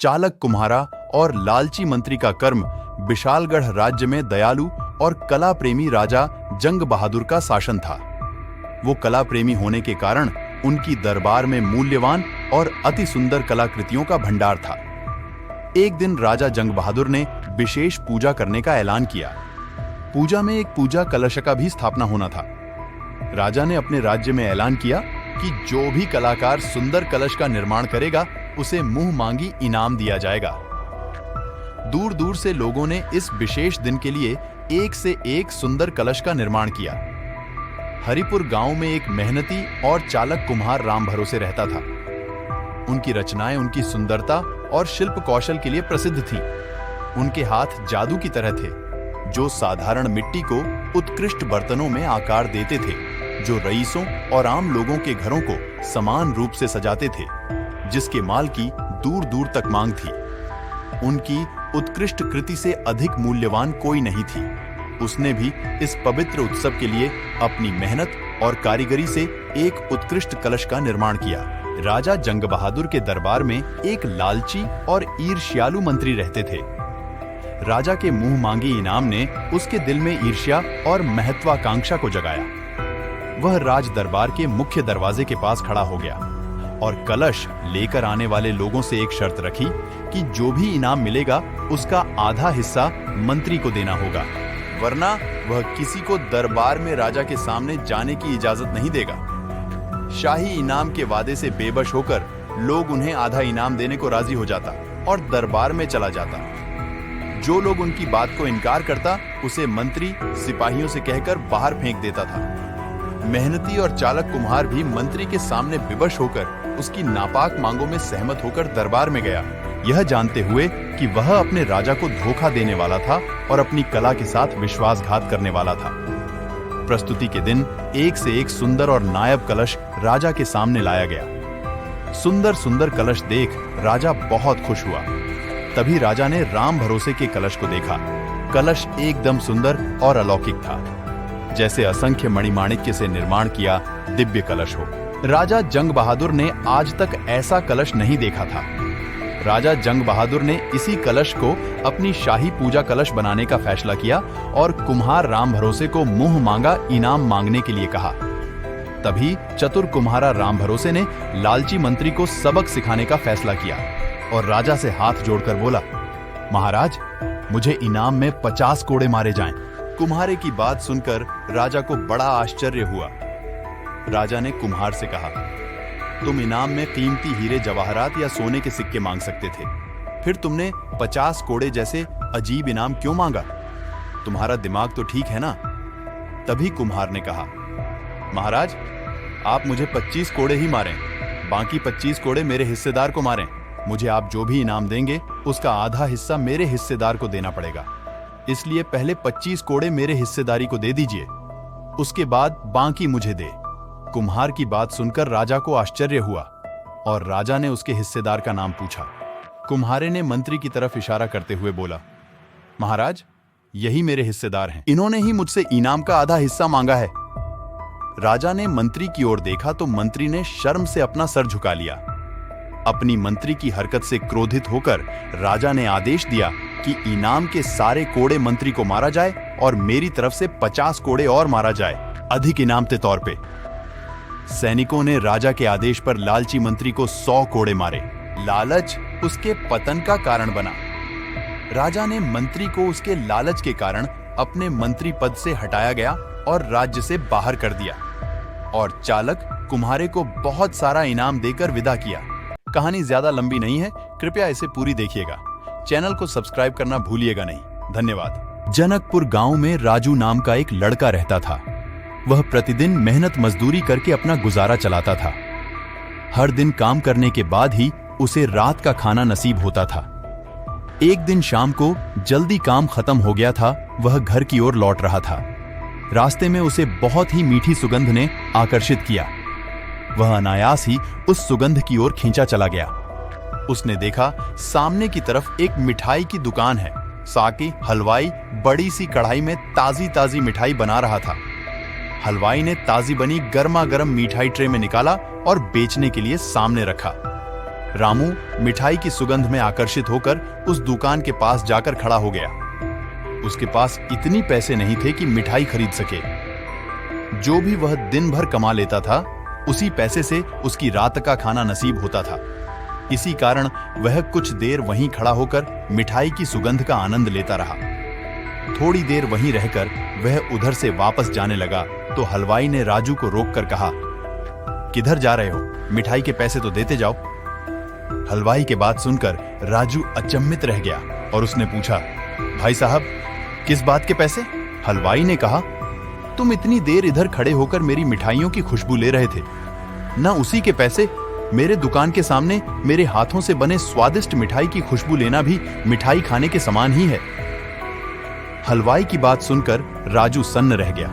चालक कुम्हारा और लालची मंत्री का कर्म विशालगढ़ राज्य में दयालु और कला प्रेमी राजा जंग बहादुर का शासन था। वो कला प्रेमी होने के कारण उनकी दरबार में मूल्यवान और अति सुंदर कलाकृतियों का भंडार था। एक दिन राजा जंग बहादुर ने विशेष पूजा करने का ऐलान किया। पूजा में एक पूजा कलश का भी स्थापना होना था। राजा ने अपने राज्य में ऐलान किया कि जो भी कलाकार सुंदर कलश का निर्माण करेगा उसे मुंह मांगी इनाम दिया जाएगा। दूर दूर से लोगों ने इस विशेष दिन के लिए एक से एक सुंदर कलश का निर्माण किया। हरिपुर गांव में एक मेहनती और चालक कुम्हार राम भरोसे रहता था। उनकी रचनाएं उनकी सुंदरता और शिल्प कौशल के लिए प्रसिद्ध थी। उनके हाथ जादू की तरह थे, जो साधारण मिट्टी को उत्कृष्ट बर्तनों में आकार देते थे, जो रईसों और आम लोगों के घरों को समान रूप से सजाते थे, जिसके माल की दूर दूर तक मांग थी। उनकी उत्कृष्ट कृति से अधिक मूल्यवान कोई नहीं थी। उसने भी इस पवित्र उत्सव के लिए अपनी मेहनत और कारीगरी से एक उत्कृष्ट कलश का निर्माण किया। राजा जंग बहादुर के दरबार में एक लालची और ईर्ष्यालु मंत्री रहते थे। राजा के मुंह मांगी इनाम ने उसके दिल में ईर्ष्या और महत्वाकांक्षा को जगाया। वह राज दरबार के मुख्य दरवाजे के पास खड़ा हो गया और कलश लेकर आने वाले लोगों से एक शर्त रखी कि जो भी इनाम मिलेगा उसका आधा हिस्सा मंत्री को देना होगा, वरना वह किसी को दरबार में राजा के सामने जाने की इजाजत नहीं देगा। शाही इनाम के वादे से बेबस होकर लोग उन्हें आधा इनाम देने को राजी हो जाता और दरबार में चला जाता। जो लोग उनकी बात को इनकार करता उसे मंत्री सिपाहियों से कहकर बाहर फेंक देता था। मेहनती और चालक कुम्हार भी मंत्री के सामने विवश होकर उसकी नापाक मांगों में सहमत होकर दरबार में गया, यह जानते हुए कि वह अपने राजा को धोखा देने वाला था और अपनी कला के साथ विश्वासघात करने वाला था। प्रस्तुति के दिन एक से एक सुंदर और नायाब कलश राजा के सामने लाया गया। सुंदर सुंदर कलश देख राजा बहुत खुश हुआ। तभी राजा ने राम भरोसे के कलश को देखा। कलश एकदम सुंदर और अलौकिक था, जैसे असंख्य मणिमाणिक्य से निर्माण किया दिव्य कलश हो। राजा जंग बहादुर ने आज तक ऐसा कलश नहीं देखा था। राजा जंग बहादुर ने इसी कलश को अपनी शाही पूजा कलश बनाने का फैसला किया और कुम्हार राम भरोसे को मुंह मांगा इनाम मांगने के लिए कहा। तभी चतुर कुम्हारा राम भरोसे ने लालची मंत्री को सबक सिखाने का फैसला किया और राजा से हाथ जोड़कर बोला, महाराज, मुझे इनाम में 50 कोड़े मारे जाएं। कुम्हारे की बात सुनकर राजा को बड़ा आश्चर्य हुआ। राजा ने कुम्हार से कहा, तुम इनाम में कीमती हीरे जवाहरात या सोने के सिक्के मांग सकते थे, फिर तुमने 50 कोड़े जैसे अजीब इनाम क्यों मांगा? तुम्हारा दिमाग तो ठीक है ना? तभी कुम्हार ने कहा, महाराज, आप मुझे 25 कोड़े ही मारें, बाकी 25 कोड़े मेरे हिस्सेदार को मारें। मुझे आप जो भी इनाम देंगे उसका आधा हिस्सा मेरे हिस्सेदार को देना पड़ेगा, इसलिए पहले 25 कोड़े मेरे हिस्सेदारी को दे दीजिए, उसके बाद बाकी मुझे दे। कुम्हार की बात सुनकर राजा को आश्चर्य हुआ और राजा ने उसके हिस्सेदार का नाम पूछा। कुम्हारे ने मंत्री की तरफ इशारा करते हुए बोला, महाराज, यही मेरे हिस्सेदार हैं, इन्होंने ही मुझसे इनाम का आधा हिस्सा मांगा है। राजा ने मंत्री की ओर देखा तो मंत्री ने शर्म से अपना सर झुका लिया। अपनी मंत्री की हरकत से क्रोधित होकर राजा ने आदेश दिया कि इनाम के सारे कोड़े मंत्री को मारा जाए और मेरी तरफ से 50 कोड़े और मारा जाए, अधिक इनाम के तौर पे। सैनिकों ने राजा के आदेश पर लालची मंत्री को 100 कोड़े मारे। लालच उसके पतन का कारण बना। राजा ने मंत्री को उसके लालच के कारण अपने मंत्री पद से हटाया गया और राज्य से बाहर कर दिया और चालक कुम्हारे को बहुत सारा इनाम देकर विदा किया। कहानी ज्यादा लंबी नहीं है, कृपया इसे पूरी देखिएगा। चैनल को सब्सक्राइब करना भूलिएगा नहीं। धन्यवाद। जनकपुर गांव में राजू नाम का एक लड़का रहता था। वह प्रतिदिन मेहनत मजदूरी करके अपना गुजारा चलाता था। हर दिन काम करने के बाद ही उसे रात का खाना नसीब होता था। एक दिन शाम को जल्दी काम खत्म हो गया था, वह घर की ओर लौट रहा था। रास्ते में उसे बहुत ही मीठी सुगंध ने आकर्षित किया। वह अनायास ही उस सुगंध की ओर खींचा चला गया। उसने देखा सामने की तरफ एक मिठाई की दुकान है। साकी हलवाई बड़ी सी कढ़ाई में ताजी ताजी मिठाई बना रहा था। हलवाई ने ताजी बनी गर्मा गर्म मिठाई ट्रे में निकाला और बेचने के लिए सामने रखा। रामू मिठाई की सुगंध में आकर्षित होकर उस दुकान के पास जाकर खड़ा हो गया। उसके पास इतनी पैसे नहीं थे कि मिठाई खरीद सके। जो भी वह दिन भर कमा लेता था, उसी पैसे से उसकी रात का खाना नसीब होता था। इसी कारण वह कुछ देर वहीं खड़ा होकर मिठाई की सुगंध का आनंद लेता रहा। थोड़ी देर वहीं रहकर वह उधर से वापस जाने लगा तो हलवाई ने राजू को रोककर कहा, किधर जा रहे हो? मिठाई के पैसे तो देते जाओ। हलवाई के बात सुनकर राजू अचंभित रह गया और उसने पूछा, भाई साहब, किस बात के पैसे? हलवाई ने कहा, तुम इतनी देर इधर खड़े होकर मेरी मिठाइयों की खुशबू ले रहे थे, ना उसी के पैसे? मेरे दुकान के सामने मेरे हाथों से बने स्वादिष्ट मिठाई की खुशबू लेना भी मिठाई खाने के समान ही है। हलवाई की बात सुनकर राजू सन्न रह गया।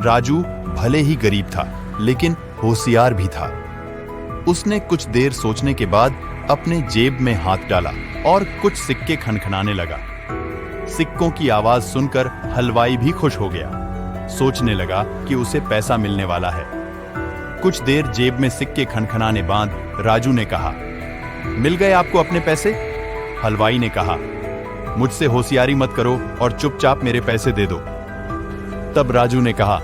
राजू भले ही गरीब था, लेकिन होशियार भी था। उसने कुछ देर सोचने के बाद अपने जेब में हाथ डाला और कुछ सिक्के खनखनाने लगा। सिक्कों की आवाज सुनकर हलवाई भी खुश हो गया। सोचने लगा कि उसे पैसा मिलने वाला है। कुछ देर जेब में सिक्के खनखनाने बाद राजू ने कहा, मिल गए आपको अपने पैसे? हलवाई ने कहा, मुझसे होशियारी मत करो और चुपचाप मेरे पैसे दे दो। तब राजू ने कहा,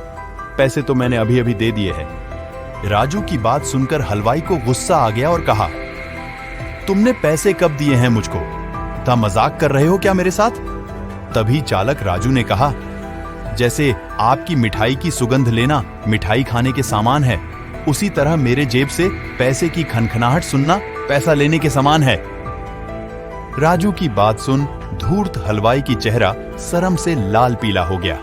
पैसे तो मैंने अभी अभी दे दिए हैं। राजू की बात सुनकर हलवाई को गुस्सा आ गया और कहा, तुमने पैसे कब दिए हैं मुझको? क्या मजाक कर रहे हो क्या मेरे साथ? तभी चालक राजू ने कहा, जैसे आपकी मिठाई की सुगंध लेना मिठाई खाने के सामान है, उसी तरह मेरे जेब से पैसे की खनखनाहट सुनना पैसा लेने के समान है। राजू की बात सुन धूर्त हलवाई की चेहरा शर्म से लाल पीला हो गया।